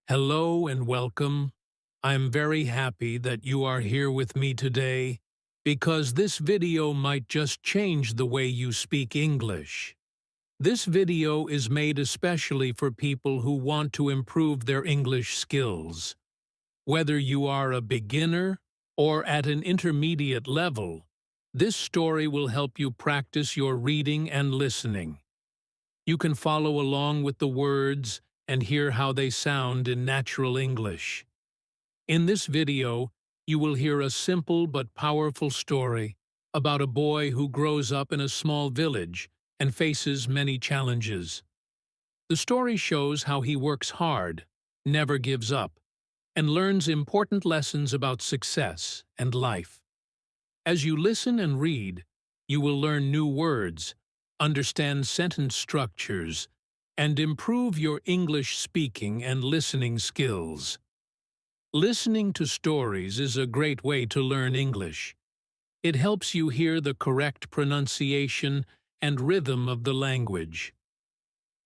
Hello and welcome. I'm very happy that you are here with me today because this video might just change the way you speak English. This video is made especially for people who want to improve their English skills. Whether you are a beginner or at an intermediate level, this story will help you practice your reading and listening. You can follow along with the words and hear how they sound in natural English. In this video, you will hear a simple but powerful story about a boy who grows up in a small village and faces many challenges. The story shows how he works hard, never gives up, and learns important lessons about success and life. As you listen and read, you will learn new words, understand sentence structures, and improve your English speaking and listening skills. Listening to stories is a great way to learn English. It helps you hear the correct pronunciation and rhythm of the language.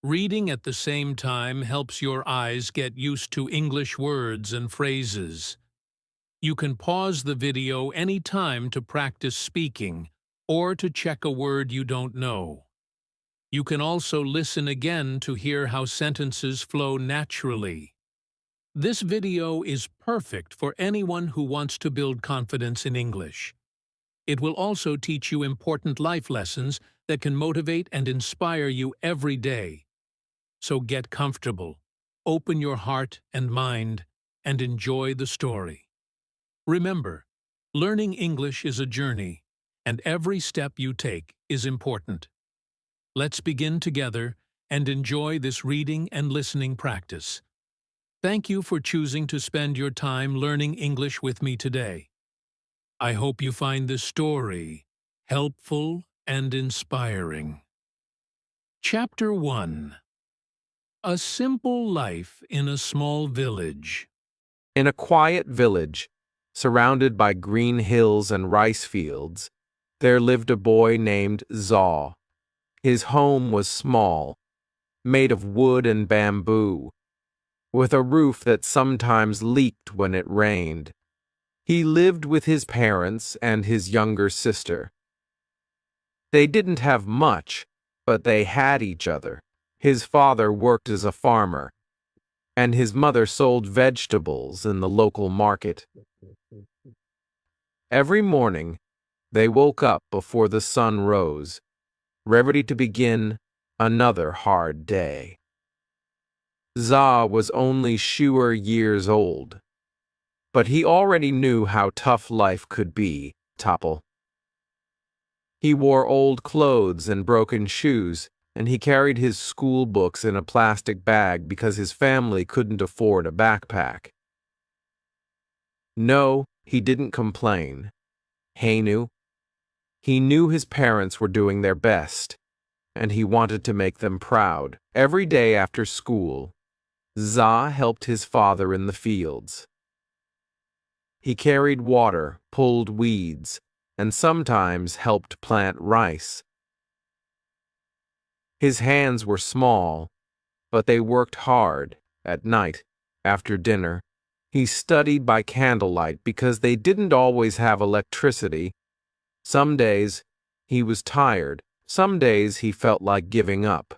Reading at the same time helps your eyes get used to English words and phrases. You can pause the video any time to practice speaking or to check a word you don't know. You can also listen again to hear how sentences flow naturally. This video is perfect for anyone who wants to build confidence in English. It will also teach you important life lessons that can motivate and inspire you every day. So get comfortable, open your heart and mind, and enjoy the story. Remember, learning English is a journey, and every step you take is important. Let's begin together and enjoy this reading and listening practice. Thank you for choosing to spend your time learning English with me today. I hope you find this story helpful and inspiring. Chapter 1. A Simple Life in a Small Village. In a quiet village, surrounded by green hills and rice fields, there lived a boy named Zaw. His home was small, made of wood and bamboo, with a roof that sometimes leaked when it rained. He lived with his parents and his younger sister. They didn't have much, but they had each other. His father worked as a farmer, and his mother sold vegetables in the local market. Every morning, they woke up before the sun rose, ready to begin another hard day. Za was only fewer years old, but he already knew how tough life could be, Topple. He wore old clothes and broken shoes, and he carried his school books in a plastic bag because his family couldn't afford a backpack. No, he didn't complain. He knew his parents were doing their best, and he wanted to make them proud. Every day after school, Za helped his father in the fields. He carried water, pulled weeds, and sometimes helped plant rice. His hands were small, but they worked hard. At night, after dinner, he studied by candlelight because they didn't always have electricity. Some days, he was tired. Some days he felt like giving up.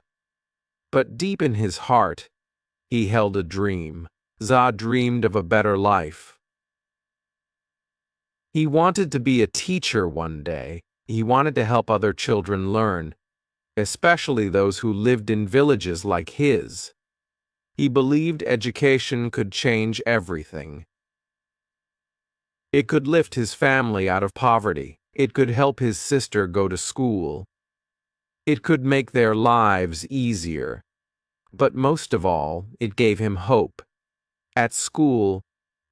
But deep in his heart, he held a dream. Za dreamed of a better life. He wanted to be a teacher one day. He wanted to help other children learn, especially those who lived in villages like his. He believed education could change everything. It could lift his family out of poverty. It could help his sister go to school. It could make their lives easier. But most of all, it gave him hope. At school,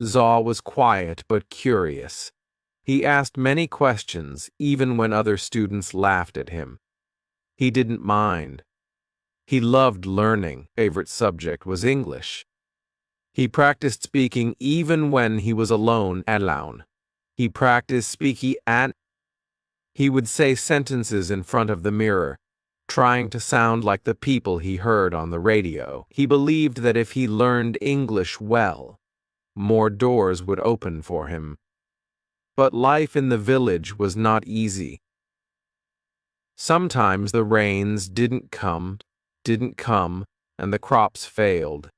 Zaw was quiet but curious. He asked many questions, even when other students laughed at him. He didn't mind. He loved learning. His favorite subject was English. He practiced speaking even when he was alone. He practiced speaking. He would say sentences in front of the mirror, trying to sound like the people he heard on the radio. He believed that if he learned English well, more doors would open for him. But life in the village was not easy. Sometimes the rains didn't come, and the crops failed.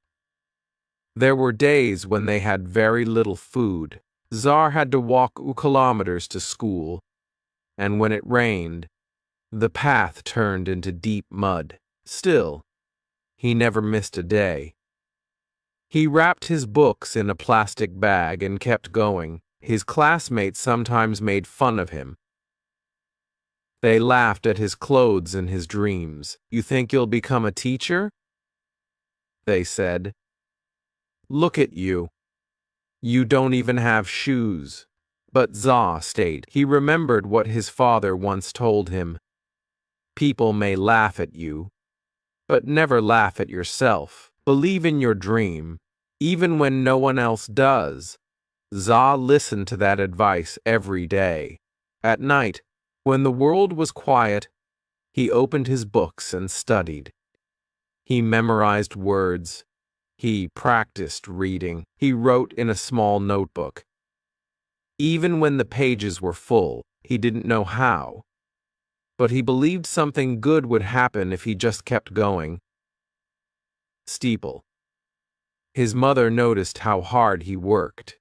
There were days when they had very little food. Czar had to walk kilometers to school, and when it rained, the path turned into deep mud. Still, he never missed a day. He wrapped his books in a plastic bag and kept going. His classmates sometimes made fun of him. They laughed at his clothes and his dreams. "You think you'll become a teacher?" they said. "Look at you. You don't even have shoes." But Za stayed. He remembered what his father once told him. "People may laugh at you, but never laugh at yourself. Believe in your dream, even when no one else does." Za listened to that advice every day. At night, when the world was quiet, he opened his books and studied. He memorized words. He practiced reading. He wrote in a small notebook. Even when the pages were full, he didn't know how. But he believed something good would happen if he just kept going. Steeple. His mother noticed how hard he worked.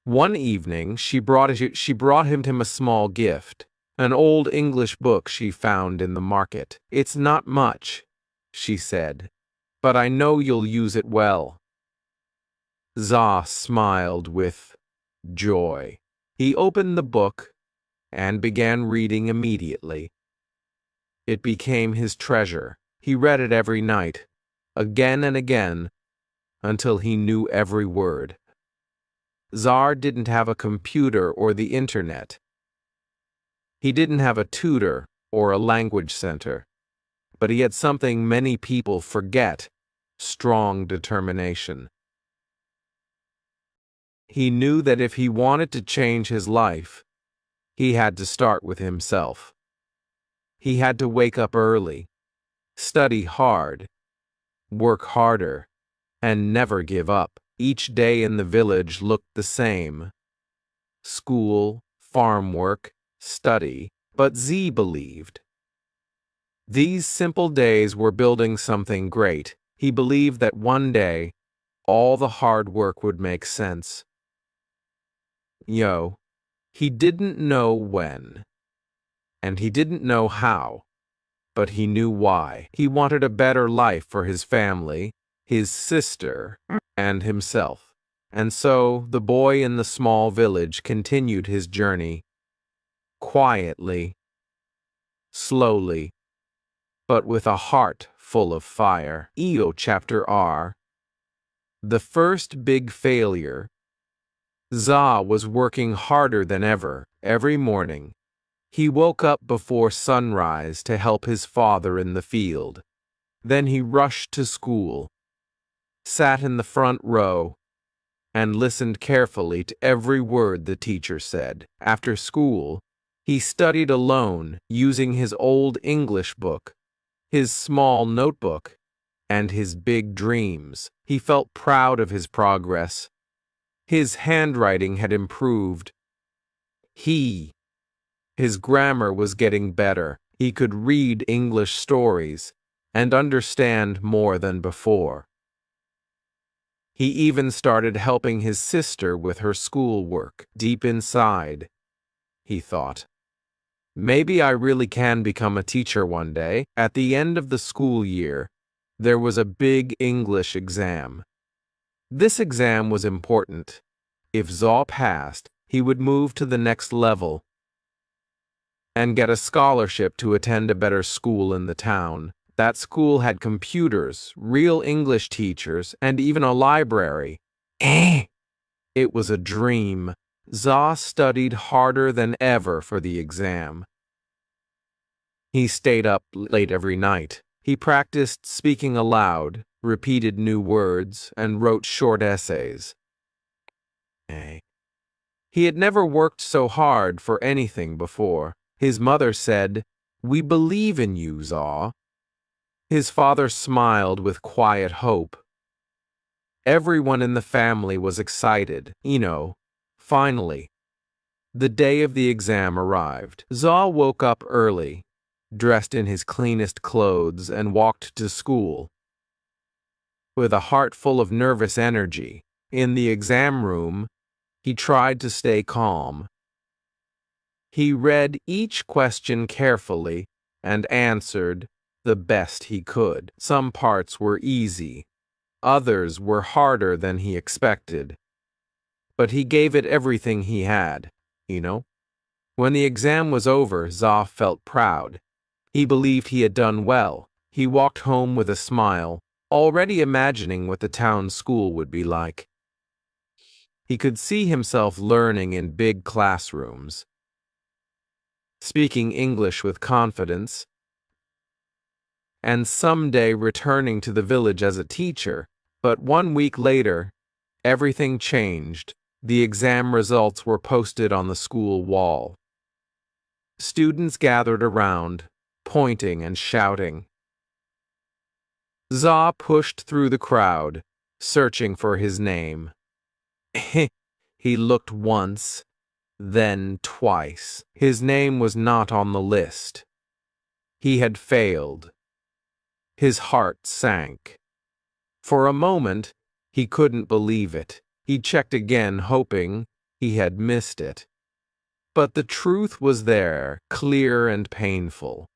One evening, she brought him a small gift, an old English book she found in the market. "It's not much," she said, "but I know you'll use it well." Za smiled with joy. He opened the book and began reading immediately. It became his treasure. He read it every night, again and again, until he knew every word. Czar didn't have a computer or the internet. He didn't have a tutor or a language center, but he had something many people forget: strong determination. He knew that if he wanted to change his life, he had to start with himself. He had to wake up early, study hard, work harder, and never give up. Each day in the village looked the same: school, farm work, study. But Z believed these simple days were building something great. He believed that one day, all the hard work would make sense. He didn't know when, and he didn't know how, but he knew why. He wanted a better life for his family, his sister, and himself. And so the boy in the small village continued his journey, quietly, slowly, but with a heart full of fire. EO Chapter R. The first big failure. Za was working harder than ever. Every morning, he woke up before sunrise to help his father in the field. Then he rushed to school, sat in the front row, and listened carefully to every word the teacher said. After school, he studied alone using his old English book, his small notebook, and his big dreams. He felt proud of his progress. His handwriting had improved. His grammar was getting better. He could read English stories and understand more than before. He even started helping his sister with her schoolwork. Deep inside, he thought, maybe I really can become a teacher one day. At the end of the school year, there was a big English exam. This exam was important. If Za passed, he would move to the next level and get a scholarship to attend a better school in the town. That school had computers, real English teachers, and even a library. It was a dream. Za studied harder than ever for the exam. He stayed up late every night. He practiced speaking aloud, repeated new words, and wrote short essays. He had never worked so hard for anything before. His mother said, "We believe in you, Zaw." His father smiled with quiet hope. Everyone in the family was excited. Finally, the day of the exam arrived. Zaw woke up early, dressed in his cleanest clothes, and walked to school. With a heart full of nervous energy, in the exam room, he tried to stay calm. He read each question carefully and answered the best he could. Some parts were easy, others were harder than he expected. But he gave it everything he had. When the exam was over, Zaw felt proud. He believed he had done well. He walked home with a smile, already imagining what the town school would be like. He could see himself learning in big classrooms, speaking English with confidence, and someday returning to the village as a teacher. But 1 week later, everything changed. The exam results were posted on the school wall. Students gathered around, pointing and shouting. Zaw pushed through the crowd, searching for his name. He looked once, then twice. His name was not on the list. He had failed. His heart sank. For a moment, he couldn't believe it. He checked again, hoping he had missed it. But the truth was there, clear and painful.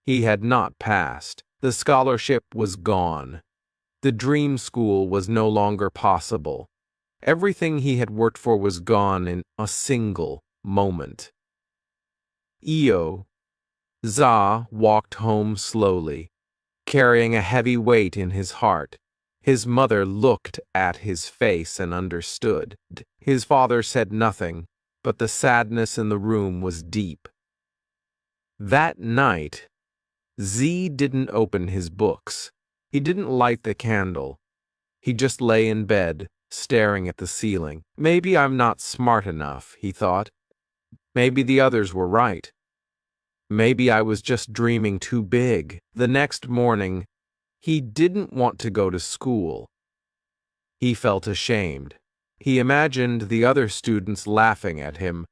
He had not passed. The scholarship was gone. The dream school was no longer possible. Everything he had worked for was gone in a single moment. Zaw walked home slowly, carrying a heavy weight in his heart. His mother looked at his face and understood. His father said nothing, but the sadness in the room was deep. That night, Z didn't open his books. He didn't light the candle. He just lay in bed, staring at the ceiling. Maybe I'm not smart enough, he thought. Maybe the others were right. Maybe I was just dreaming too big. The next morning, he didn't want to go to school. He felt ashamed. He imagined the other students laughing at him.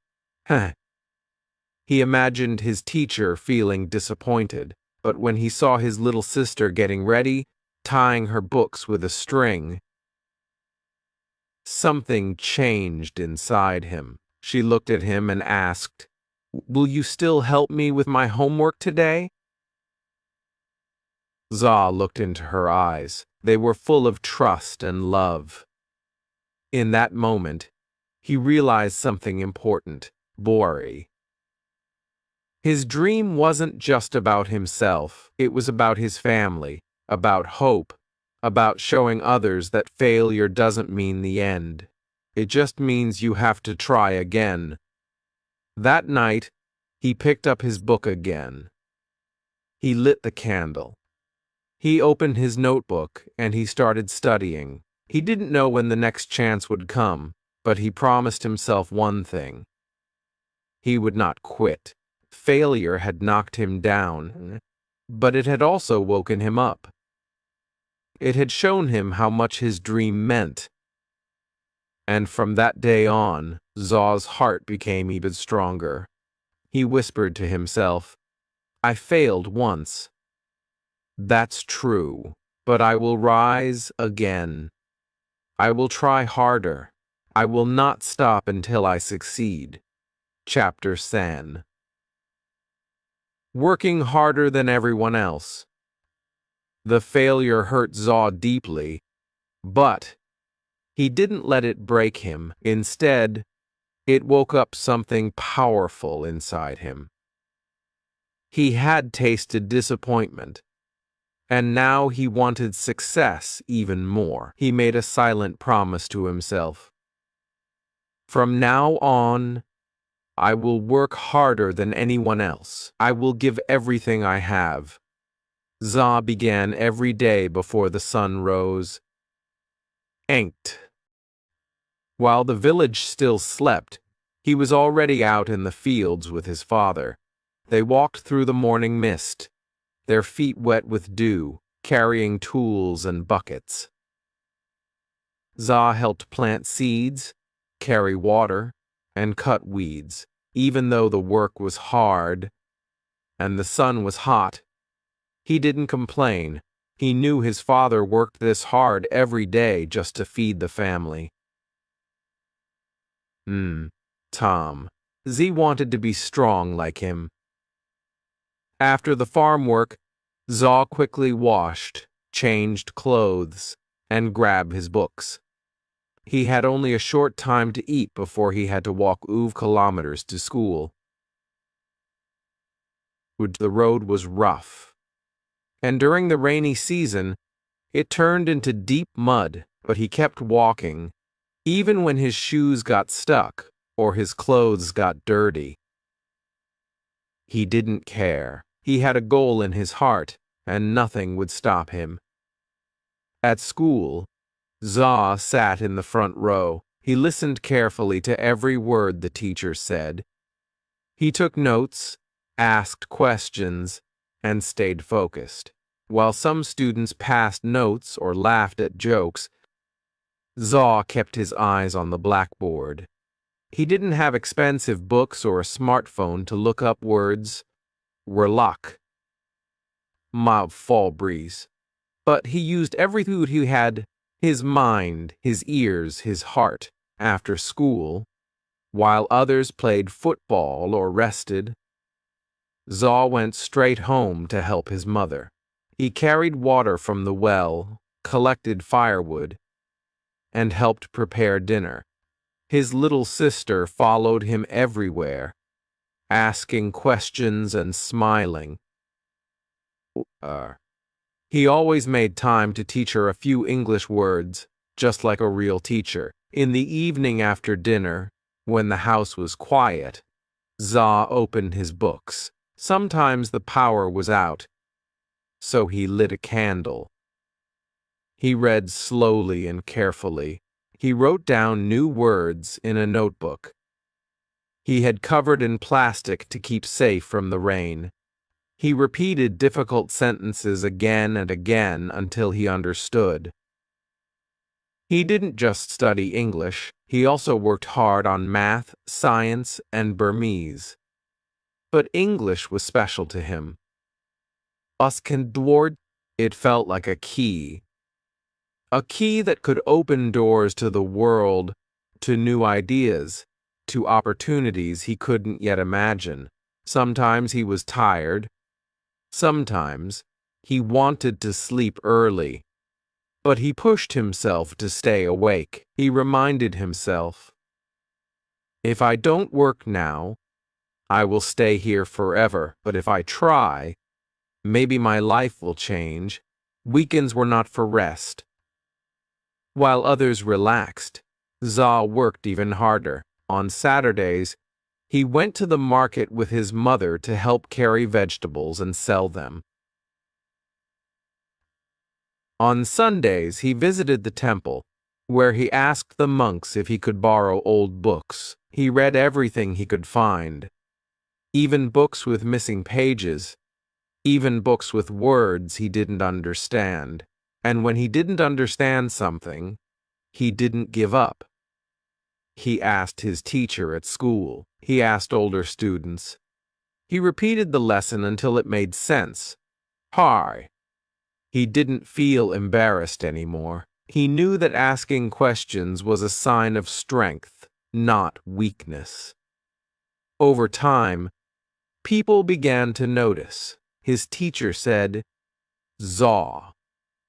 He imagined his teacher feeling disappointed. But when he saw his little sister getting ready, tying her books with a string, something changed inside him. She looked at him and asked, "Will you still help me with my homework today?" Zaw looked into her eyes. They were full of trust and love. In that moment, he realized something important. Bori. His dream wasn't just about himself. It was about his family, about hope, about showing others that failure doesn't mean the end. It just means you have to try again. That night, he picked up his book again. He lit the candle. He opened his notebook and he started studying. He didn't know when the next chance would come, but he promised himself one thing. He would not quit. Failure had knocked him down, but it had also woken him up. It had shown him how much his dream meant. And from that day on, Zaw's heart became even stronger. He whispered to himself, "I failed once. That's true, but I will rise again. I will try harder. I will not stop until I succeed." Chapter San. Working harder than everyone else. The failure hurt Zaw deeply, but he didn't let it break him. Instead, it woke up something powerful inside him. He had tasted disappointment, and now he wanted success even more. He made a silent promise to himself. From now on, I will work harder than anyone else. I will give everything I have. Zaw began every day before the sun rose. Anked. While the village still slept, he was already out in the fields with his father. They walked through the morning mist, their feet wet with dew, carrying tools and buckets. Za helped plant seeds, carry water, and cut weeds. Even though the work was hard and the sun was hot, he didn't complain. He knew his father worked this hard every day just to feed the family. Tom. Z wanted to be strong like him. After the farm work, Za quickly washed, changed clothes, and grabbed his books. He had only a short time to eat before he had to walk 5 kilometers to school. The road was rough, and during the rainy season, it turned into deep mud, but he kept walking, even when his shoes got stuck or his clothes got dirty. He didn't care. He had a goal in his heart, and nothing would stop him. At school, Za sat in the front row. He listened carefully to every word the teacher said. He took notes, asked questions, and stayed focused. While some students passed notes or laughed at jokes, Za kept his eyes on the blackboard. He didn't have expensive books or a smartphone to look up words. Relax. Mild fall breeze. But he used every food he had, his mind, his ears, his heart, after school, while others played football or rested. Za went straight home to help his mother. He carried water from the well, collected firewood, and helped prepare dinner. His little sister followed him everywhere, asking questions and smiling. He always made time to teach her a few English words, just like a real teacher. In the evening after dinner, when the house was quiet, Za opened his books. Sometimes the power was out, so he lit a candle. He read slowly and carefully. He wrote down new words in a notebook. He had covered in plastic to keep safe from the rain. He repeated difficult sentences again and again until he understood. He didn't just study English, he also worked hard on math, science, and Burmese. But English was special to him. It felt like a key that could open doors to the world, to new ideas, to opportunities he couldn't yet imagine. Sometimes he was tired. Sometimes he wanted to sleep early. But he pushed himself to stay awake. He reminded himself, if I don't work now, I will stay here forever. But if I try, maybe my life will change. Weekends were not for rest. While others relaxed, Za worked even harder. On Saturdays, he went to the market with his mother to help carry vegetables and sell them. On Sundays, he visited the temple, where he asked the monks if he could borrow old books. He read everything he could find, even books with missing pages, even books with words he didn't understand. And when he didn't understand something, he didn't give up. He asked his teacher at school. He asked older students. He repeated the lesson until it made sense. He didn't feel embarrassed anymore. He knew that asking questions was a sign of strength, not weakness. Over time, people began to notice. His teacher said, "Za,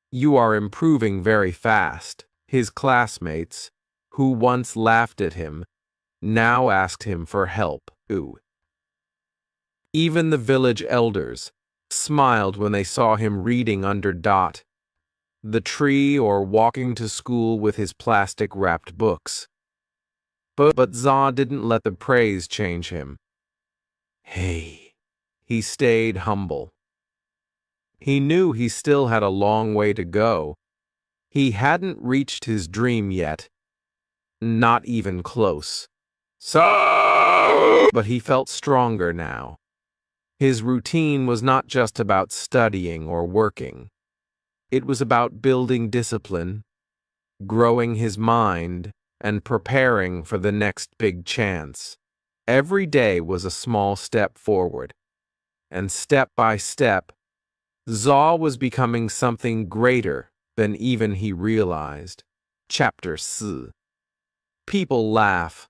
you are improving very fast." His classmates, who once laughed at him, now asked him for help. Even the village elders smiled when they saw him reading under the tree or walking to school with his plastic-wrapped books. But Za didn't let the praise change him. He stayed humble. He knew he still had a long way to go. He hadn't reached his dream yet, not even close. But he felt stronger now. His routine was not just about studying or working. It was about building discipline, growing his mind, and preparing for the next big chance. Every day was a small step forward, and step by step, Zaw was becoming something greater than even he realized. Chapter 4. People laugh.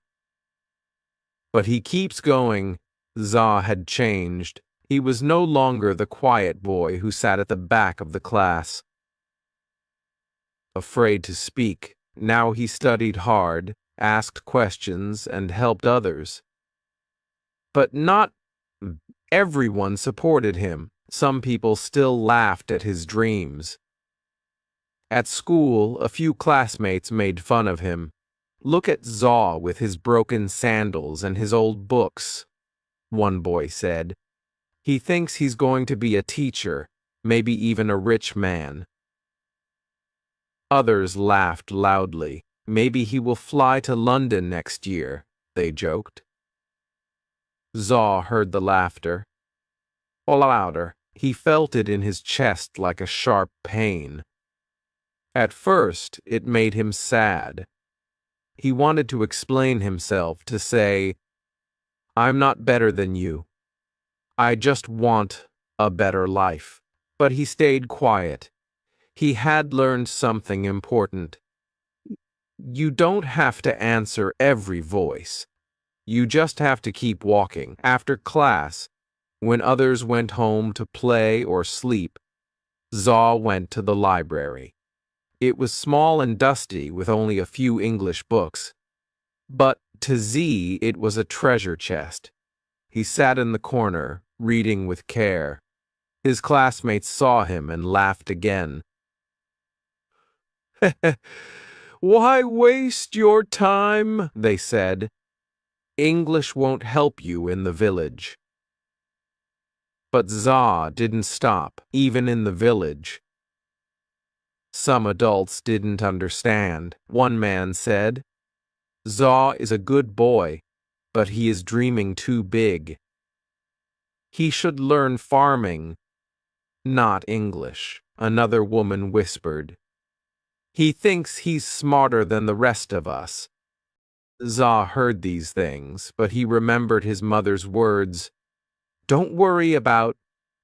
But he keeps going. Zaw had changed. He was no longer the quiet boy who sat at the back of the class, afraid to speak. Now he studied hard, asked questions, and helped others. But not everyone supported him. Some people still laughed at his dreams. At school, a few classmates made fun of him. "Look at Zaw with his broken sandals and his old books," one boy said. "He thinks he's going to be a teacher, maybe even a rich man." Others laughed loudly. "Maybe he will fly to London next year," they joked. Zaw heard the laughter. All louder. He felt it in his chest like a sharp pain. At first, it made him sad. He wanted to explain himself, to say, "I'm not better than you. I just want a better life." But he stayed quiet. He had learned something important. You don't have to answer every voice. You just have to keep walking. After class, when others went home to play or sleep, Zaw went to the library. It was small and dusty with only a few English books, but to Z it was a treasure chest. He sat in the corner, reading with care. His classmates saw him and laughed again. "Why waste your time?" they said. "English won't help you in the village." But Zaw didn't stop, even in the village. Some adults didn't understand. One man said, "Zaw is a good boy, but he is dreaming too big. He should learn farming, not English." Another woman whispered, "He thinks he's smarter than the rest of us." Zaw heard these things, but he remembered his mother's words. "Don't worry about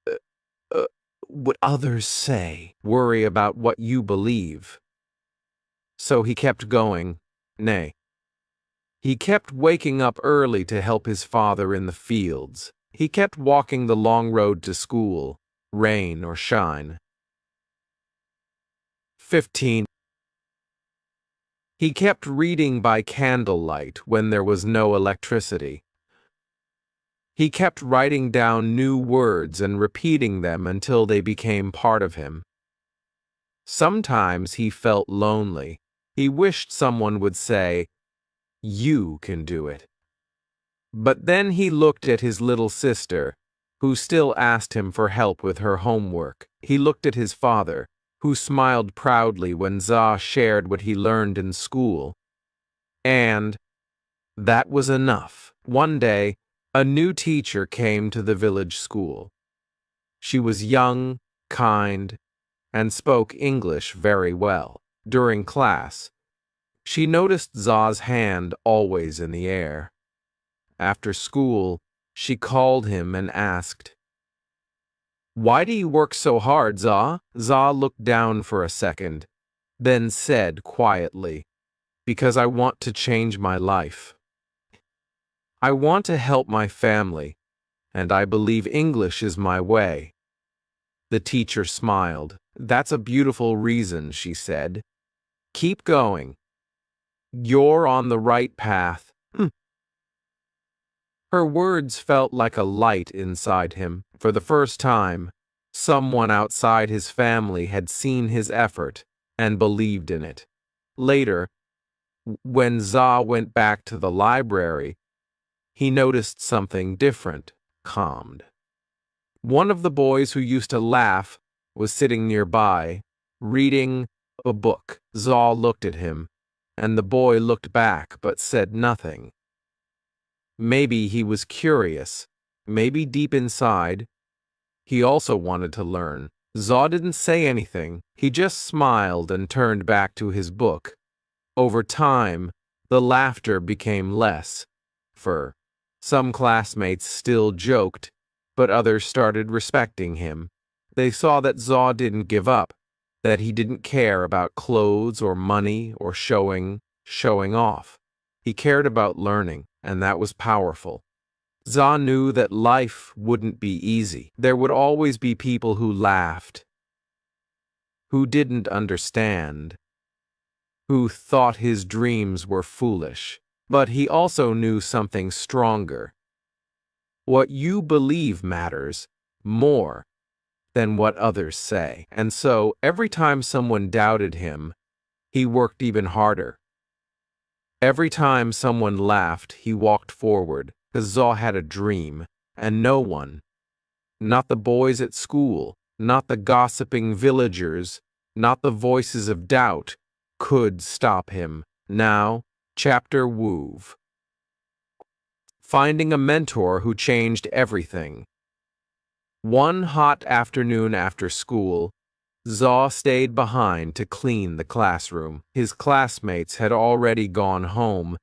uh, uh, what others say. Worry about what you believe." So he kept going. Nay, he kept waking up early to help his father in the fields. He kept walking the long road to school, rain or shine. 15. He kept reading by candlelight when there was no electricity. He kept writing down new words and repeating them until they became part of him. Sometimes he felt lonely. He wished someone would say, "You can do it." But then he looked at his little sister, who still asked him for help with her homework. He looked at his father, who smiled proudly when Zaw shared what he learned in school. And that was enough. One day, a new teacher came to the village school. She was young, kind, and spoke English very well. During class, she noticed Zaw's hand always in the air. After school, she called him and asked, "Why do you work so hard, Zaw?" Zaw looked down for a second, then said quietly, "Because I want to change my life. I want to help my family, and I believe English is my way." The teacher smiled. "That's a beautiful reason," she said. "Keep going. You're on the right path." Her words felt like a light inside him. For the first time, someone outside his family had seen his effort and believed in it. Later, when Zaw went back to the library, he noticed something different, calmed. One of the boys who used to laugh was sitting nearby, reading a book. Zaw looked at him, and the boy looked back but said nothing. Maybe he was curious. Maybe deep inside, he also wanted to learn. Zaw didn't say anything. He just smiled and turned back to his book. Over time, the laughter became less. For some classmates still joked, but others started respecting him. They saw that Zaw didn't give up, that he didn't care about clothes or money or showing off. He cared about learning, and that was powerful. Zaw knew that life wouldn't be easy. There would always be people who laughed, who didn't understand, who thought his dreams were foolish. But he also knew something stronger. What you believe matters more than what others say. And so, every time someone doubted him, he worked even harder. Every time someone laughed, he walked forward, because Zaw had a dream, and no one, not the boys at school, not the gossiping villagers, not the voices of doubt, could stop him. Now, Chapter Wove. Finding a mentor who changed everything. One hot afternoon after school, Zaw stayed behind to clean the classroom. His classmates had already gone home,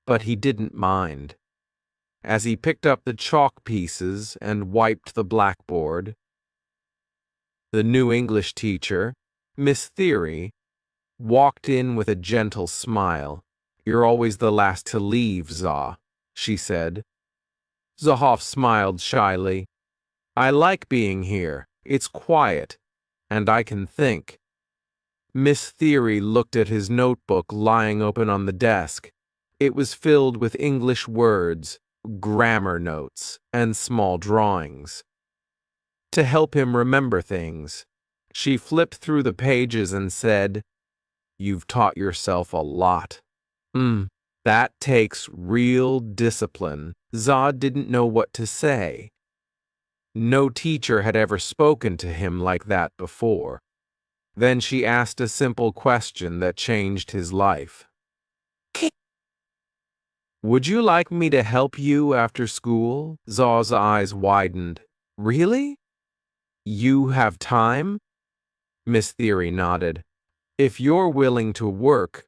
but he didn't mind. As he picked up the chalk pieces and wiped the blackboard, the new English teacher, Miss Theory, walked in with a gentle smile. "You're always the last to leave, Zaw," she said. Zahoff smiled shyly. "I like being here. It's quiet, and I can think." Miss Theory looked at his notebook lying open on the desk. It was filled with English words, grammar notes, and small drawings. To help him remember things, she flipped through the pages and said, "You've taught yourself a lot." That takes real discipline." Zaw didn't know what to say. No teacher had ever spoken to him like that before. Then she asked a simple question that changed his life. "Would you like me to help you after school?" Zaw's eyes widened. "Really? You have time?" Miss Theory nodded. "If you're willing to work,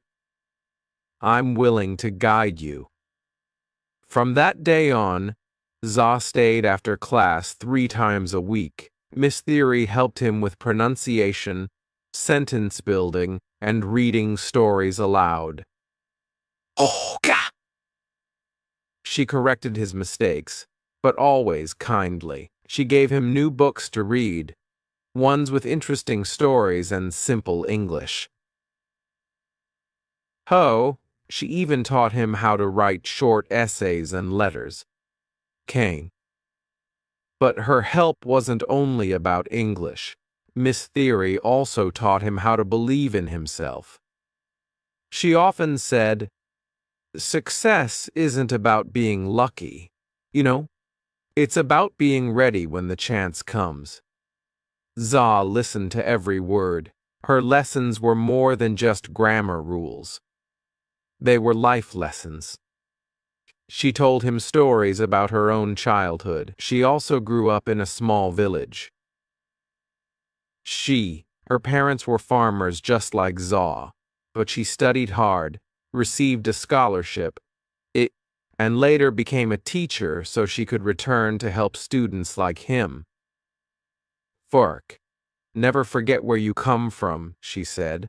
I'm willing to guide you." From that day on, Zaw stayed after class 3 times a week. Miss Theory helped him with pronunciation, sentence building, and reading stories aloud. "Oh, God!" She corrected his mistakes, but always kindly. She gave him new books to read, ones with interesting stories and simple English. She even taught him how to write short essays and letters. Kane. But her help wasn't only about English. Miss Theory also taught him how to believe in himself. She often said, "Success isn't about being lucky. It's about being ready when the chance comes." Zaw listened to every word. Her lessons were more than just grammar rules. They were life lessons. She told him stories about her own childhood. She also grew up in a small village. Her parents were farmers just like Zaw, but she studied hard, received a scholarship, and later became a teacher so she could return to help students like him. "Never forget where you come from," she said.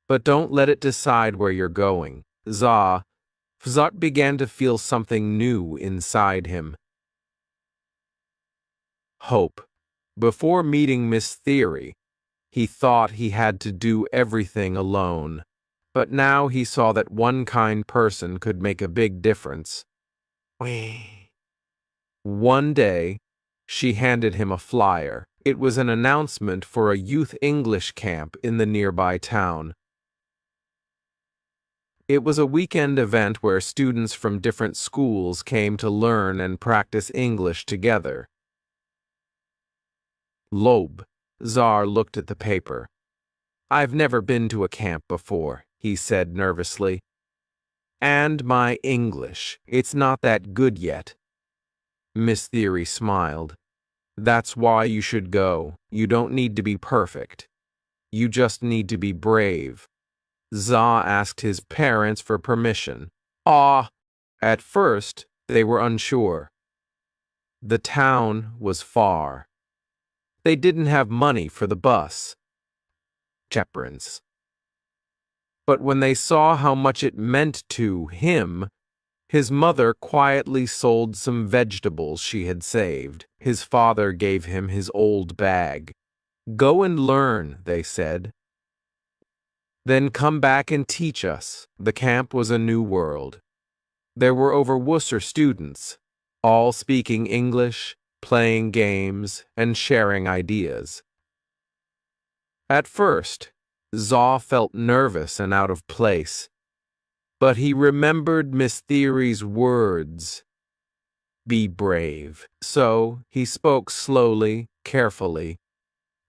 "But don't let it decide where you're going." Zaw began to feel something new inside him. Hope. Before meeting Miss Theory, he thought he had to do everything alone. But now he saw that one kind person could make a big difference. One day, she handed him a flyer. It was an announcement for a youth English camp in the nearby town. It was a weekend event where students from different schools came to learn and practice English together. Zaw looked at the paper. "I've never been to a camp before," he said nervously. "And my English, it's not that good yet." Miss Theory smiled. That's why you should go. You don't need to be perfect. You just need to be brave. Za asked his parents for permission. At first, they were unsure. The town was far. They didn't have money for the bus. Chaperons. But when they saw how much it meant to him, his mother quietly sold some vegetables she had saved. His father gave him his old bag. Go and learn, they said. Then come back and teach us. The camp was a new world. There were over Worcester students, all speaking English, playing games, and sharing ideas. At first, Zaw felt nervous and out of place, but he remembered Miss Theory's words. Be brave. So he spoke slowly, carefully,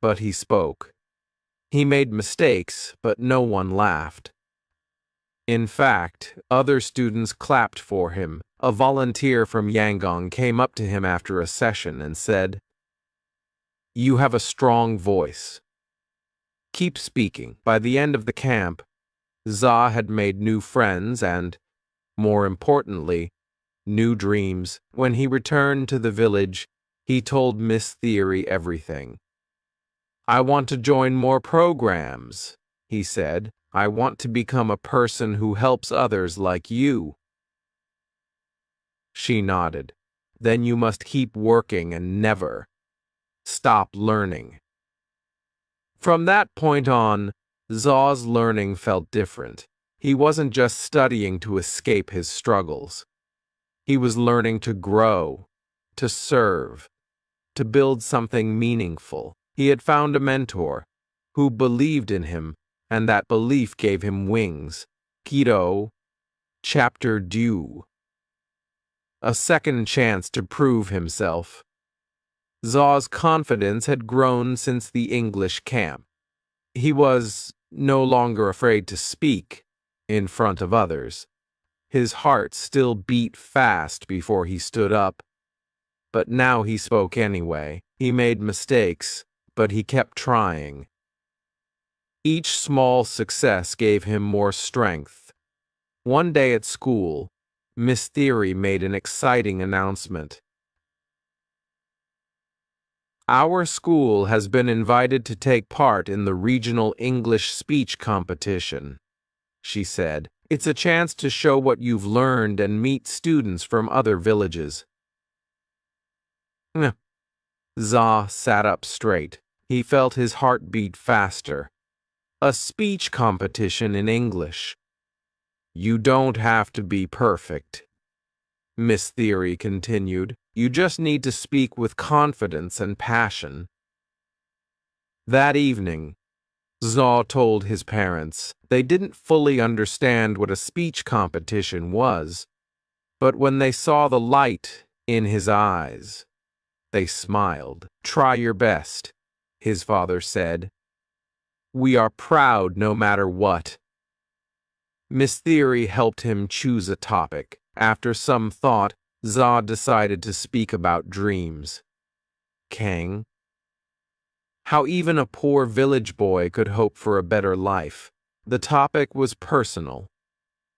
but he spoke. He made mistakes, but no one laughed. In fact, other students clapped for him. A volunteer from Yangon came up to him after a session and said, "You have a strong voice. Keep speaking." By the end of the camp, Za had made new friends and, more importantly, new dreams. When he returned to the village, he told Miss Theory everything. "I want to join more programs," he said. "I want to become a person who helps others like you." She nodded. "Then you must keep working and never stop learning." From that point on, Zaw's learning felt different. He wasn't just studying to escape his struggles. He was learning to grow, to serve, to build something meaningful. He had found a mentor who believed in him, and that belief gave him wings. Keto, Chapter 2. A second chance to prove himself. Zaw's confidence had grown since the English camp. He was no longer afraid to speak in front of others. His heart still beat fast before he stood up, but now he spoke anyway. He made mistakes, but he kept trying. Each small success gave him more strength. One day at school, Miss Theory made an exciting announcement. "Our school has been invited to take part in the regional English speech competition," she said. "It's a chance to show what you've learned and meet students from other villages." Za sat up straight. He felt his heart beat faster. A speech competition in English. "You don't have to be perfect," Miss Theory continued. "You just need to speak with confidence and passion." That evening, Zaw told his parents they didn't fully understand what a speech competition was, but when they saw the light in his eyes, they smiled. "Try your best," his father said. "We are proud no matter what." Miss Theory helped him choose a topic. After some thought, Zaw decided to speak about dreams. Kang. How even a poor village boy could hope for a better life. The topic was personal.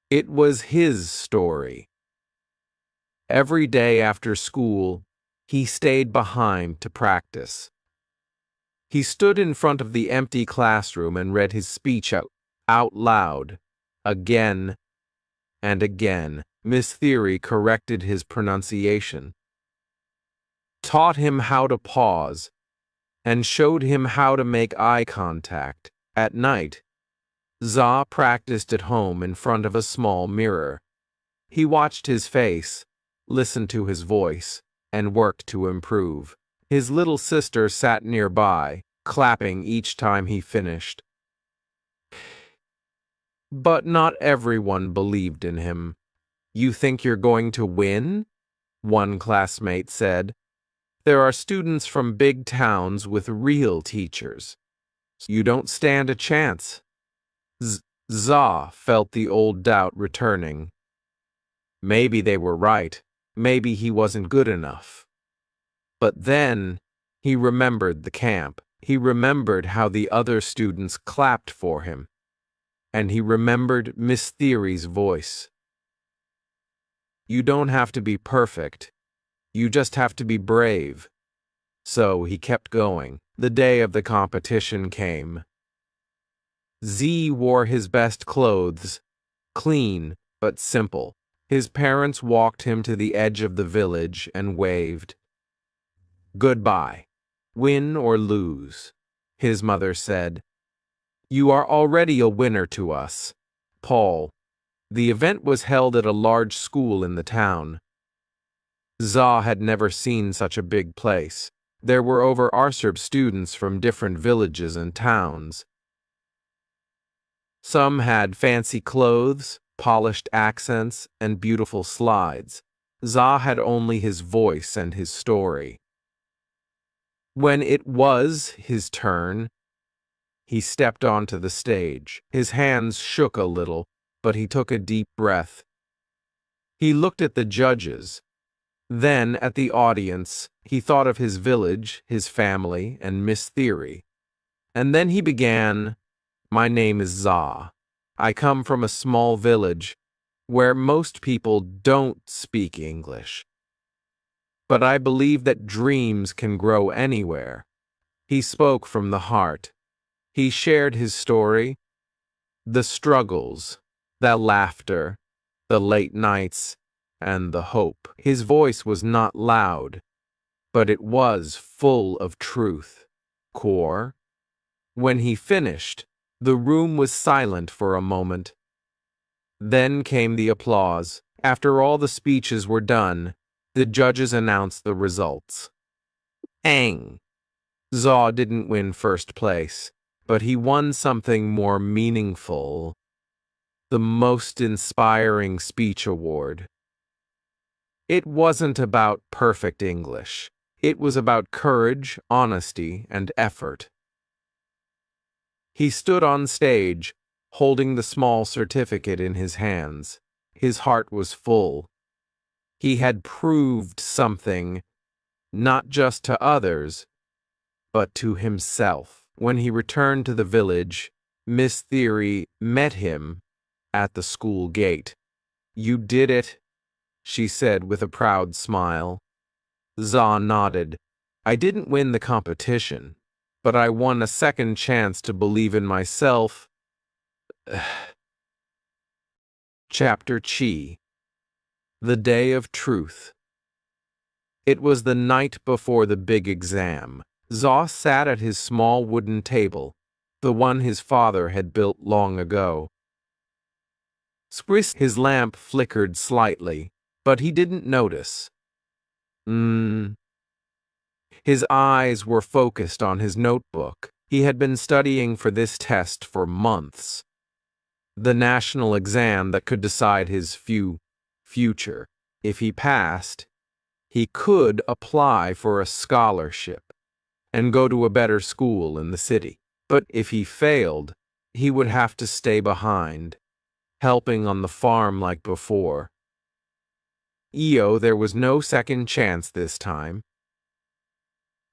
It was his story. Every day after school, he stayed behind to practice. He stood in front of the empty classroom and read his speech out loud, again and again. Miss Theory corrected his pronunciation, taught him how to pause, and showed him how to make eye contact. At night, Za practiced at home in front of a small mirror. He watched his face, listened to his voice, and worked to improve. His little sister sat nearby, clapping each time he finished. But not everyone believed in him. "You think you're going to win?" one classmate said. "There are students from big towns with real teachers. You don't stand a chance." Za felt the old doubt returning. Maybe they were right. maybe he wasn't good enough. But then he remembered the camp. He remembered how the other students clapped for him. And he remembered Miss Theory's voice. You don't have to be perfect. You just have to be brave. So he kept going. The day of the competition came. Z wore his best clothes, clean but simple. His parents walked him to the edge of the village and waved. Goodbye. Win or lose, his mother said. You are already a winner to us, Paul. The event was held at a large school in the town. Za had never seen such a big place. There were over Arsub students from different villages and towns. Some had fancy clothes, polished accents, and beautiful slides. Za had only his voice and his story. When it was his turn, he stepped onto the stage. His hands shook a little, but he took a deep breath. He looked at the judges, then at the audience. He thought of his village, his family, and Miss Theory. And then he began, My name is Za. I come from a small village where most people don't speak English. But I believe that dreams can grow anywhere. He spoke from the heart. He shared his story, the struggles, the laughter, the late nights, and the hope. His voice was not loud, but it was full of truth. Core. When he finished, the room was silent for a moment. Then came the applause. After all the speeches were done, the judges announced the results. Ang. Zaw didn't win first place, but he won something more meaningful. The Most Inspiring Speech Award. It wasn't about perfect English. It was about courage, honesty, and effort. He stood on stage, holding the small certificate in his hands. His heart was full. He had proved something, not just to others, but to himself. When he returned to the village, Miss Theory met him at the school gate. You did it, she said with a proud smile. Za nodded. I didn't win the competition, but I won a second chance to believe in myself. Chapter Chi. The Day of Truth. It was the night before the big exam. Za sat at his small wooden table, the one his father had built long ago. His lamp flickered slightly, but he didn't notice. His eyes were focused on his notebook. He had been studying for this test for months. The national exam that could decide his future. If he passed, he could apply for a scholarship and go to a better school in the city. But if he failed, he would have to stay behind, helping on the farm like before. There was no second chance this time.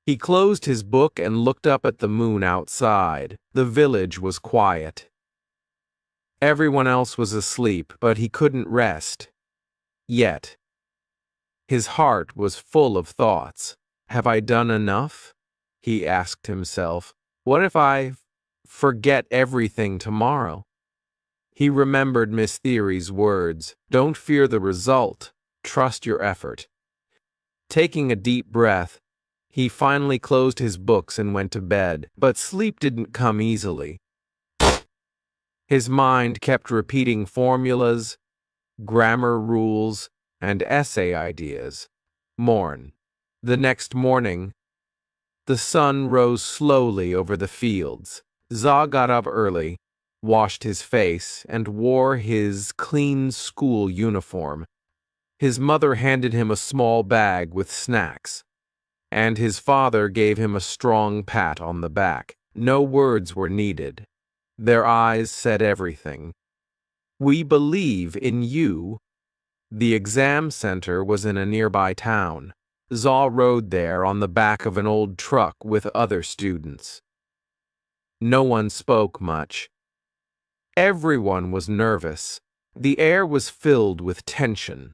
He closed his book and looked up at the moon outside. The village was quiet. Everyone else was asleep, but he couldn't rest. Yet. His heart was full of thoughts. Have I done enough? He asked himself. What if I forget everything tomorrow? He remembered Miss Theory's words. Don't fear the result. Trust your effort. Taking a deep breath, he finally closed his books and went to bed, but sleep didn't come easily. His mind kept repeating formulas, grammar rules, and essay ideas. Morn. The next morning, the sun rose slowly over the fields. Za got up early, washed his face, and wore his clean school uniform. His mother handed him a small bag with snacks, and his father gave him a strong pat on the back. No words were needed. Their eyes said everything. We believe in you, The exam center was in a nearby town. Zaw rode there on the back of an old truck with other students. No one spoke much. Everyone was nervous. The air was filled with tension.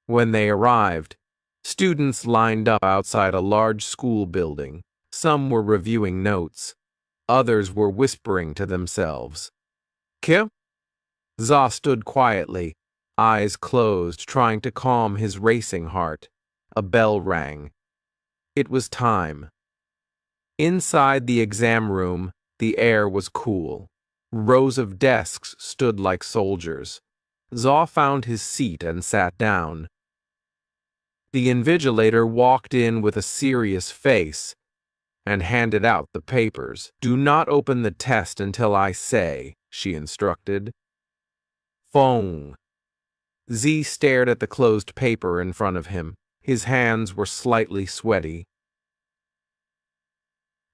When they arrived, students lined up outside a large school building. Some were reviewing notes. Others were whispering to themselves. Kim? Zaw stood quietly, eyes closed, trying to calm his racing heart. A bell rang. It was time. Inside the exam room, the air was cool. Rows of desks stood like soldiers. Zaw found his seat and sat down. The invigilator walked in with a serious face and handed out the papers. Do not open the test until I say, she instructed. Phone. Z stared at the closed paper in front of him. His hands were slightly sweaty.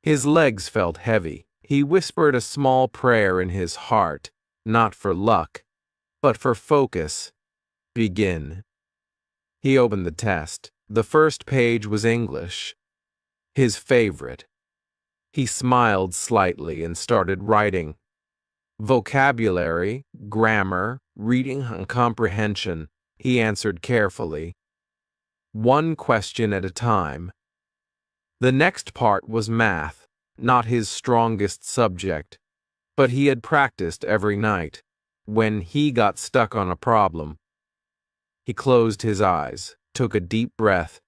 His legs felt heavy. He whispered a small prayer in his heart, not for luck, but for focus. Begin. He opened the test. The first page was English, his favorite. He smiled slightly and started writing. Vocabulary, grammar, reading and comprehension, he answered carefully. One question at a time. The next part was math, not his strongest subject, but he had practiced every night. When he got stuck on a problem, he closed his eyes, took a deep breath,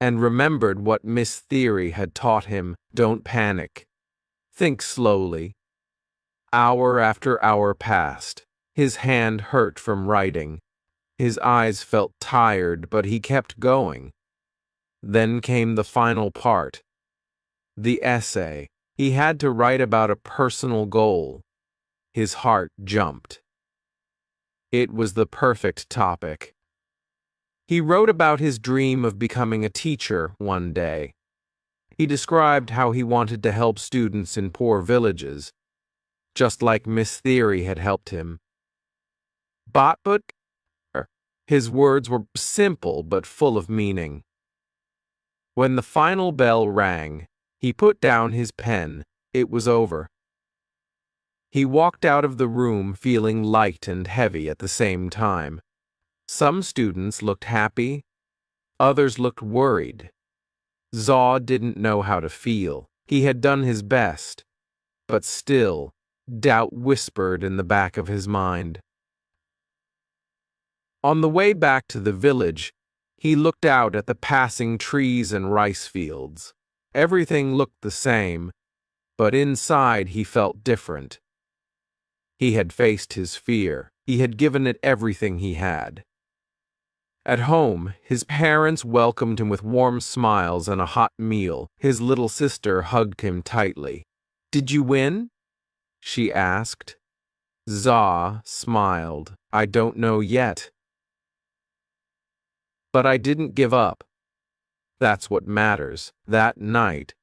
and remembered what Miss Theory had taught him. Don't panic. Think slowly. Hour after hour passed. His hand hurt from writing. His eyes felt tired, but he kept going. Then came the final part. The essay. He had to write about a personal goal. His heart jumped. It was the perfect topic. He wrote about his dream of becoming a teacher one day. He described how he wanted to help students in poor villages, just like Miss Theory had helped him. But his words were simple but full of meaning. When the final bell rang, he put down his pen. It was over. He walked out of the room feeling light and heavy at the same time. Some students looked happy, others looked worried. Zaw didn't know how to feel. He had done his best, but still, doubt whispered in the back of his mind. On the way back to the village, he looked out at the passing trees and rice fields. Everything looked the same, but inside he felt different. He had faced his fear. He had given it everything he had. At home, his parents welcomed him with warm smiles and a hot meal. His little sister hugged him tightly. "Did you win?" she asked. Zaw smiled. "I don't know yet. But I didn't give up. That's what matters." That night,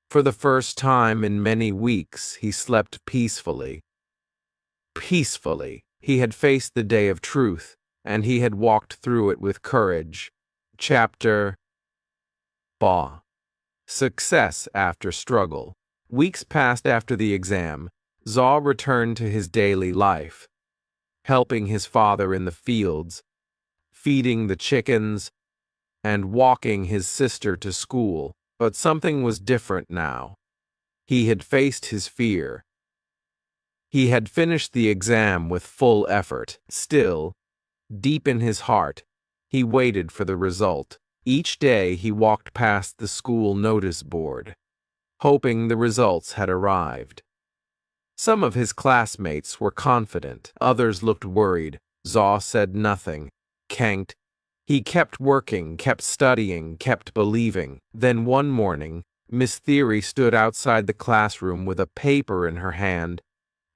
for the first time in many weeks, he slept peacefully. Peacefully, he had faced the day of truth, and he had walked through it with courage. Chapter Ba. Success after struggle. Weeks passed after the exam. Zaw returned to his daily life, helping his father in the fields, feeding the chickens, and walking his sister to school. But something was different now. He had faced his fear. He had finished the exam with full effort. Still, deep in his heart, he waited for the result. Each day he walked past the school notice board, hoping the results had arrived. Some of his classmates were confident, others looked worried. Zaw said nothing. Kanked. He kept working, kept studying, kept believing. Then one morning, Miss Theory stood outside the classroom with a paper in her hand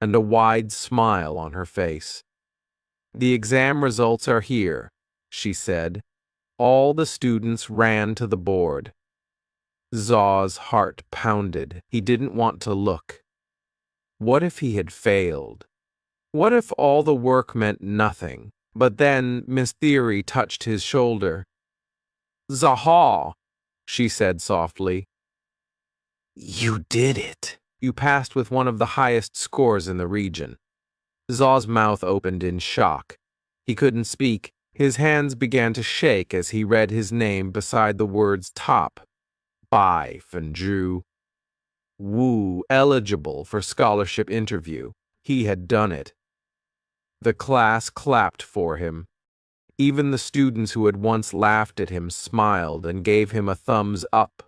and a wide smile on her face. "The exam results are here," she said. All the students ran to the board. Zaw's heart pounded. He didn't want to look. What if he had failed? What if all the work meant nothing? But then Miss Theory touched his shoulder. "Zaha," she said softly. "You did it. You passed with one of the highest scores in the region." Zaw's mouth opened in shock. He couldn't speak. His hands began to shake as he read his name beside the words top, Bai, and Drew. Wu, eligible for scholarship interview. He had done it. The class clapped for him. Even the students who had once laughed at him smiled and gave him a thumbs up.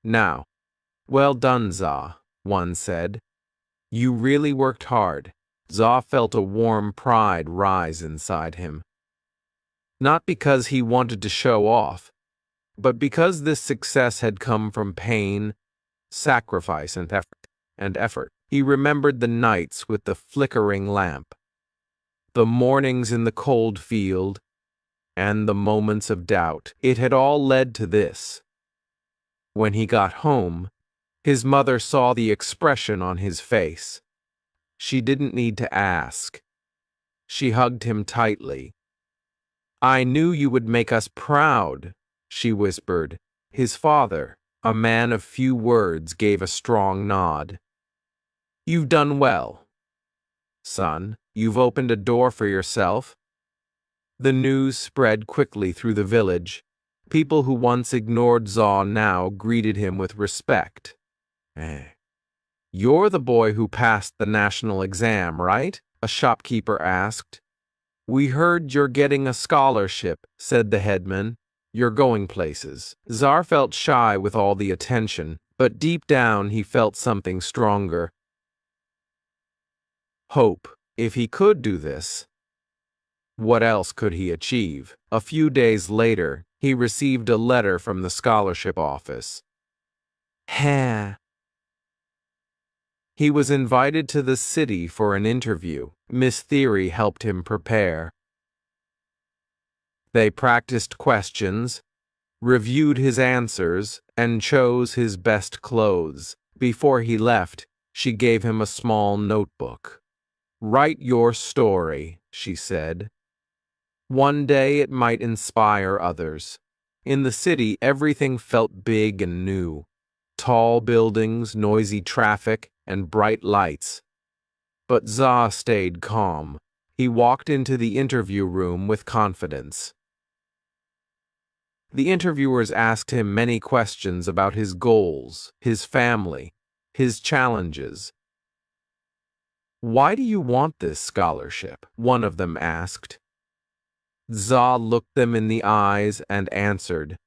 "Now, well done, Za," one said. "You really worked hard." Za felt a warm pride rise inside him. Not because he wanted to show off, but because this success had come from pain, sacrifice, and effort. He remembered the nights with the flickering lamp, the mornings in the cold field, and the moments of doubt. It had all led to this. When he got home, his mother saw the expression on his face. She didn't need to ask. She hugged him tightly. "I knew you would make us proud," she whispered. His father, a man of few words, gave a strong nod. "You've done well, son. You've opened a door for yourself." The news spread quickly through the village. People who once ignored Zaw now greeted him with respect. "You're the boy who passed the national exam, right?" a shopkeeper asked. "We heard you're getting a scholarship," said the headman. "You're going places." Zar felt shy with all the attention, but deep down he felt something stronger. Hope. If he could do this, what else could he achieve? A few days later, he received a letter from the scholarship office. He was invited to the city for an interview. Miss Theory helped him prepare. They practiced questions, reviewed his answers, and chose his best clothes. Before he left, she gave him a small notebook. "Write your story," she said. "One day it might inspire others." In the city, everything felt big and new. Tall buildings, noisy traffic, and bright lights. But Za stayed calm. He walked into the interview room with confidence. The interviewers asked him many questions about his goals, his family, his challenges. "Why do you want this scholarship?" one of them asked. Za looked them in the eyes and answered,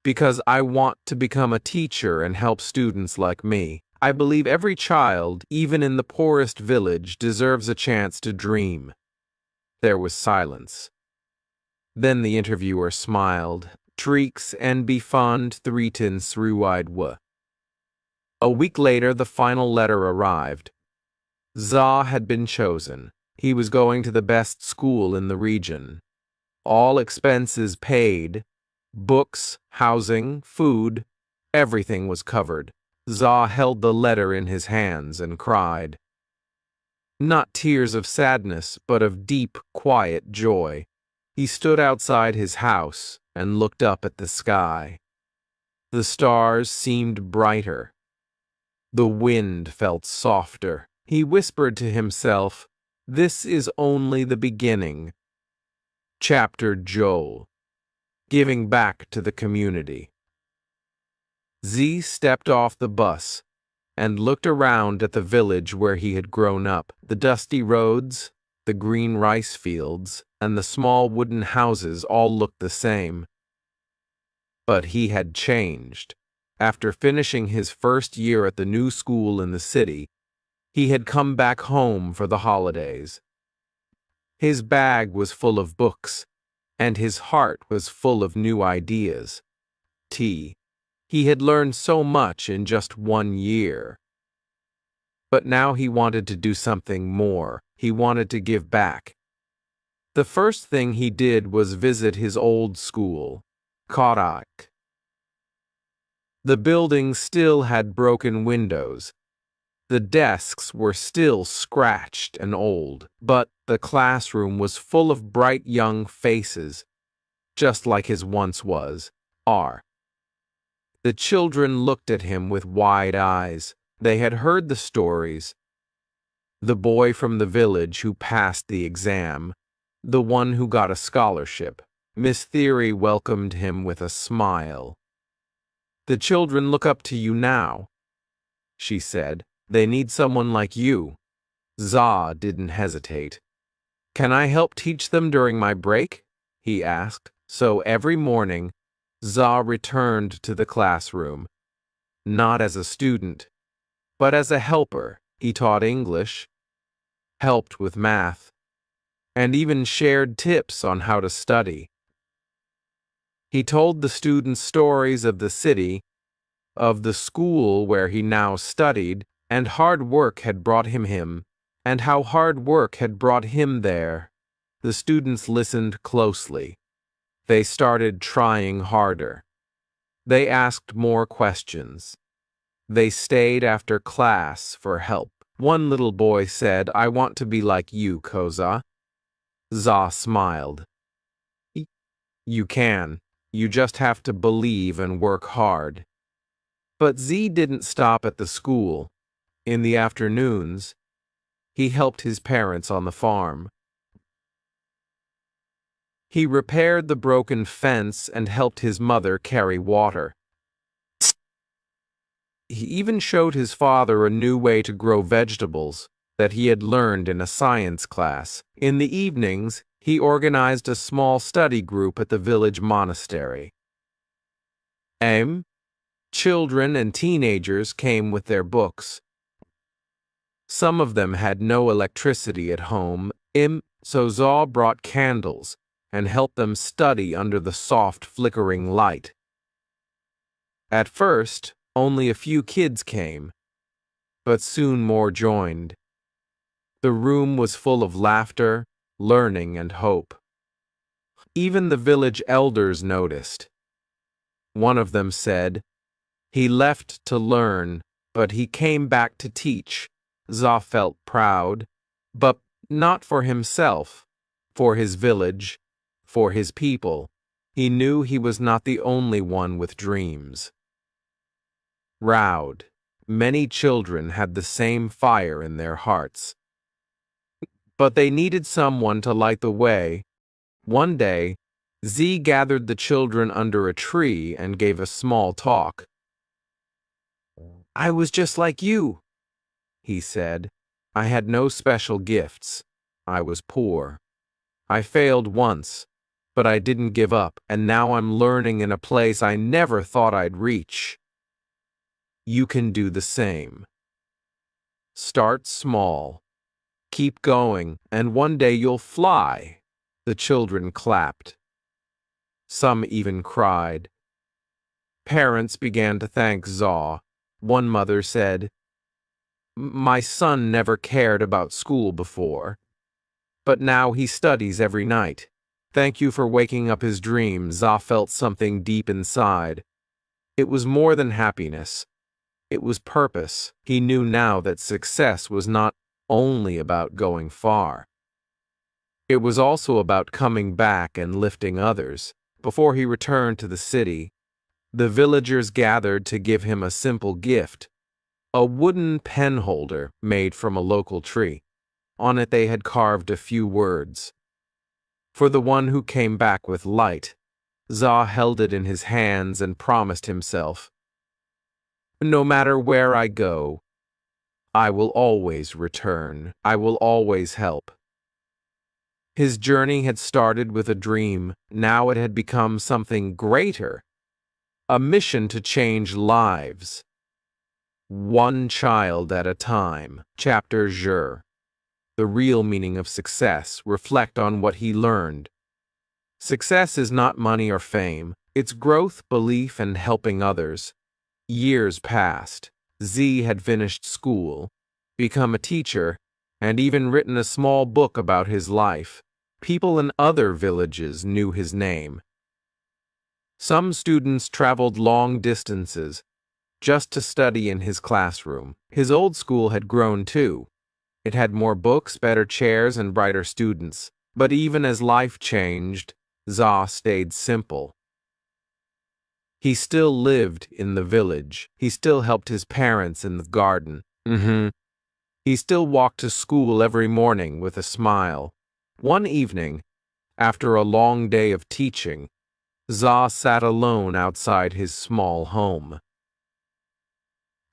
"Because I want to become a teacher and help students like me. I believe every child, even in the poorest village, deserves a chance to dream." There was silence. Then the interviewer smiled. "Treeks and befond threeten through-eyed wa." A week later, the final letter arrived. Za had been chosen. He was going to the best school in the region. All expenses paid. Books, housing, food, everything was covered. Za held the letter in his hands and cried. Not tears of sadness, but of deep, quiet joy. He stood outside his house and looked up at the sky. The stars seemed brighter. The wind felt softer. He whispered to himself, "This is only the beginning." Chapter Joel. Giving back to the community. Z stepped off the bus and looked around at the village where he had grown up. The dusty roads, the green rice fields, and the small wooden houses all looked the same. But he had changed. After finishing his first year at the new school in the city, he had come back home for the holidays. His bag was full of books, and his heart was full of new ideas. He had learned so much in just 1 year. But now he wanted to do something more. He wanted to give back. The first thing he did was visit his old school, Kodak. The building still had broken windows, The desks were still scratched and old, but the classroom was full of bright young faces, just like his once was. The children looked at him with wide eyes. They had heard the stories. The boy from the village who passed the exam, the one who got a scholarship. Miss Theory welcomed him with a smile. "The children look up to you now," she said. "They need someone like you." Za didn't hesitate. "Can I help teach them during my break?" he asked. So every morning, Za returned to the classroom, not as a student, but as a helper. He taught English, helped with math, and even shared tips on how to study. He told the students stories of the city, of the school where he now studied, and hard work had brought him, and how hard work had brought him there. The students listened closely. They started trying harder. They asked more questions. They stayed after class for help. One little boy said, "I want to be like you, Koza." Za smiled. "You can. You just have to believe and work hard." But Z didn't stop at the school. In the afternoons, he helped his parents on the farm. He repaired the broken fence and helped his mother carry water. He even showed his father a new way to grow vegetables that he had learned in a science class. In the evenings, he organized a small study group at the village monastery. Children and teenagers came with their books. Some of them had no electricity at home, so Za brought candles and helped them study under the soft flickering light. At first, only a few kids came, but soon more joined. The room was full of laughter, learning, and hope. Even the village elders noticed. One of them said, "He left to learn, but he came back to teach." Za felt proud, but not for himself, for his village, for his people. He knew he was not the only one with dreams. Round. Many children had the same fire in their hearts. But they needed someone to light the way. One day, Z gathered the children under a tree and gave a small talk. "I was just like you," he said. "I had no special gifts. I was poor. I failed once, but I didn't give up, and now I'm learning in a place I never thought I'd reach. You can do the same. Start small. Keep going, and one day you'll fly." The children clapped. Some even cried. Parents began to thank Za. One mother said, "My son never cared about school before, but now he studies every night. Thank you for waking up his dreams." Za felt something deep inside. It was more than happiness. It was purpose. He knew now that success was not only about going far. It was also about coming back and lifting others. Before he returned to the city, the villagers gathered to give him a simple gift, a wooden pen holder made from a local tree. On it they had carved a few words. "For the one who came back with light." Za held it in his hands and promised himself, "No matter where I go, I will always return. I will always help." His journey had started with a dream. Now it had become something greater, a mission to change lives. One child at a time. Chapter Jur. The real meaning of success. Reflect on what he learned. Success is not money or fame. It's growth, belief, and helping others. Years passed. Z had finished school, become a teacher, and even written a small book about his life. People in other villages knew his name. Some students traveled long distances. just to study in his classroom. His old school had grown too. It had more books, better chairs, and brighter students. But even as life changed, Za stayed simple. He still lived in the village. He still helped his parents in the garden. He still walked to school every morning with a smile. One evening, after a long day of teaching, Za sat alone outside his small home.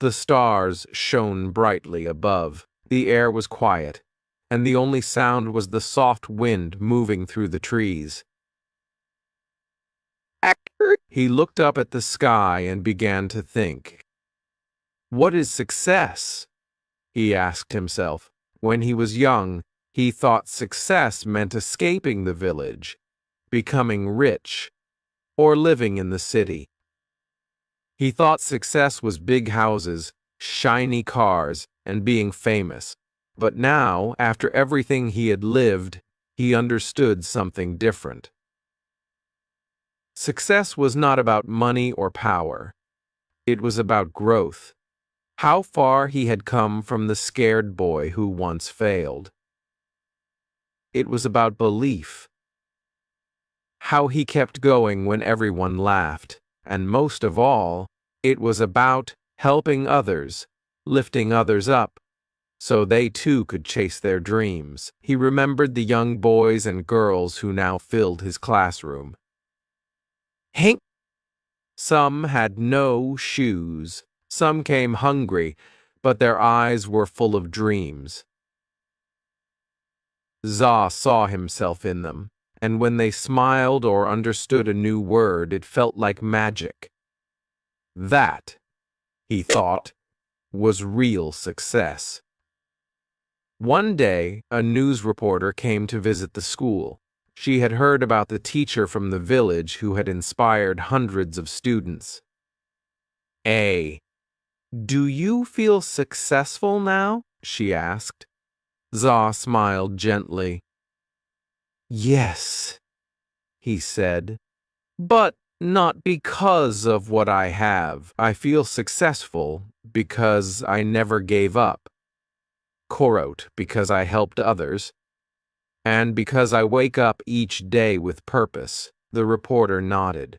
The stars shone brightly above. The air was quiet, and the only sound was the soft wind moving through the trees. He looked up at the sky and began to think. What is success? He asked himself. When he was young, he thought success meant escaping the village, becoming rich, or living in the city. He thought success was big houses, shiny cars, and being famous. But now, after everything he had lived, he understood something different. Success was not about money or power. It was about growth. How far he had come from the scared boy who once failed. It was about belief. How he kept going when everyone laughed. And most of all, it was about helping others, lifting others up, so they too could chase their dreams. He remembered the young boys and girls who now filled his classroom. Hank. Some had no shoes. Some came hungry, but their eyes were full of dreams. Za saw himself in them, and when they smiled or understood a new word, it felt like magic. That, he thought, was real success. One day, a news reporter came to visit the school. She had heard about the teacher from the village who had inspired hundreds of students. Do you feel successful now? She asked. Za smiled gently. Yes, he said, but not because of what I have. I feel successful because I never gave up. Quote, because I helped others, and because I wake up each day with purpose. The reporter nodded.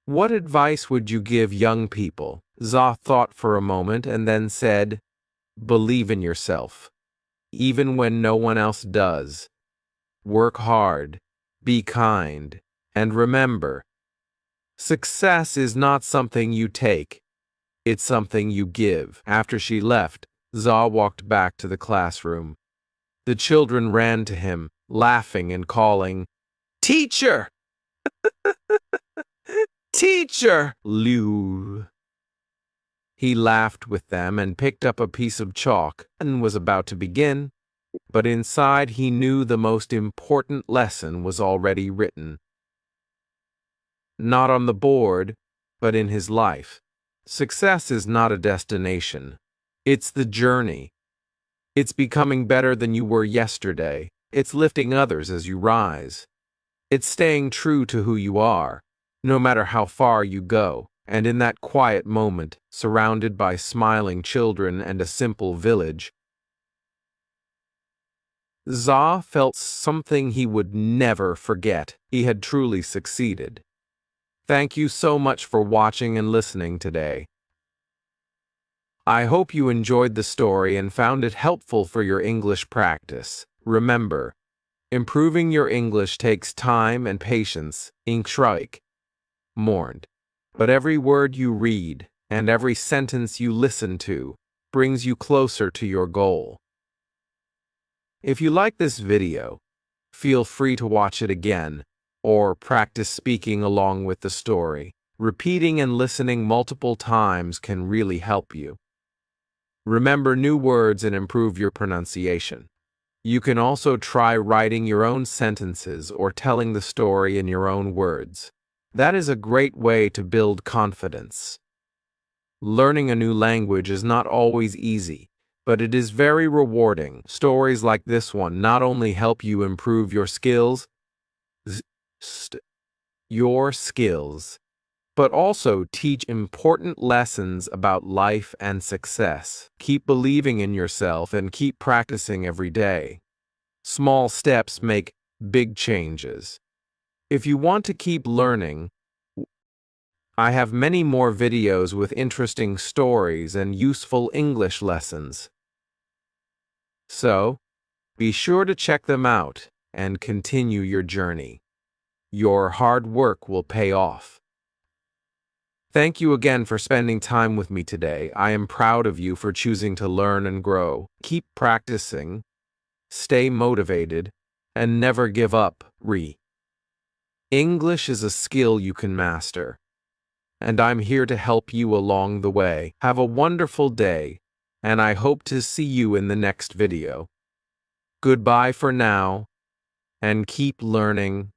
What advice would you give young people? Za thought for a moment and then said, believe in yourself, even when no one else does. Work hard, be kind, and remember, success is not something you take, it's something you give. After she left, Za walked back to the classroom. The children ran to him, laughing and calling, Teacher! Teacher! Liu. He laughed with them and picked up a piece of chalk and was about to begin, but inside he knew the most important lesson was already written. Not on the board, but in his life. Success is not a destination. It's the journey. It's becoming better than you were yesterday. It's lifting others as you rise. It's staying true to who you are, no matter how far you go. And in that quiet moment, surrounded by smiling children and a simple village, Za felt something he would never forget. He had truly succeeded. Thank you so much for watching and listening today. I hope you enjoyed the story and found it helpful for your English practice. Remember, improving your English takes time and patience. Inkschreik. Mourned. But every word you read and every sentence you listen to brings you closer to your goal. If you like this video, feel free to watch it again or practice speaking along with the story. Repeating and listening multiple times can really help you. Remember new words and improve your pronunciation. You can also try writing your own sentences or telling the story in your own words. That is a great way to build confidence. Learning a new language is not always easy, but it is very rewarding. Stories like this one not only help you improve your skills, but also teach important lessons about life and success. Keep believing in yourself and keep practicing every day. Small steps make big changes. If you want to keep learning, I have many more videos with interesting stories and useful English lessons. So, be sure to check them out and continue your journey. Your hard work will pay off. Thank you again for spending time with me today. I am proud of you for choosing to learn and grow. Keep practicing, stay motivated, and never give up. English is a skill you can master, and I'm here to help you along the way. Have a wonderful day, and I hope to see you in the next video. Goodbye for now, and keep learning.